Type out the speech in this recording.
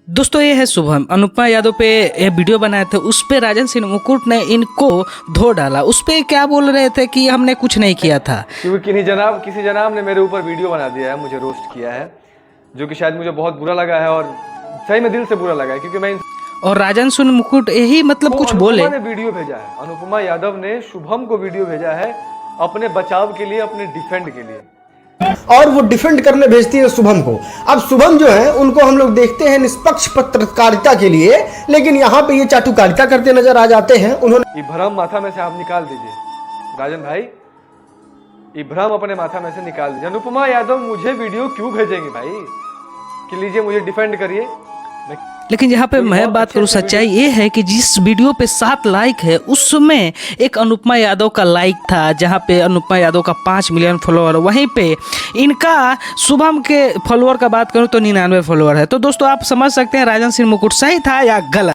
दोस्तों ये है शुभम। अनुपमा यादव पे ये वीडियो बनाए थे, उस पे राजन सिंह मुकुट ने इनको धो डाला। उस पे क्या बोल रहे थे कि हमने कुछ नहीं किया था, क्योंकि किसी जनाब ने मेरे ऊपर वीडियो बना दिया है, मुझे रोस्ट किया है, जो कि शायद मुझे बहुत बुरा लगा है और सही में दिल से बुरा लगा है, क्योंकि मैं और राजन सिंह मुकुट यही मतलब कुछ बोले। अनुपमा ने वीडियो भेजा है, अनुपमा यादव ने शुभम को वीडियो भेजा है अपने बचाव के लिए, अपने डिफेंड के लिए, और वो डिफेंड करने भेजती है शुभम को। अब शुभम जो है उनको हम लोग देखते हैं निष्पक्ष पत्रकारिता के लिए, लेकिन यहाँ पे ये चाटुकारिता करते नजर आ जाते हैं। उन्होंने ये भ्रम माथा में से आप निकाल दीजिए राजन भाई, ये भ्रम अपने माथा में से निकाल दीजिए। अनुपमा यादव मुझे वीडियो क्यों भेजेंगे भाई कि लीजिए मुझे डिफेंड करिए। लेकिन यहाँ पे मैं बात करूँ, सच्चाई ये है कि जिस वीडियो पे 7 लाइक है, उसमें एक अनुपमा यादव का लाइक था, जहाँ पे अनुपमा यादव का 5 मिलियन फॉलोअर, वहीं पे इनका शुभम के फॉलोअर का बात करूँ तो 99 फॉलोअर है। तो दोस्तों आप समझ सकते हैं राजन सिंह मुकुट सही था या गलत।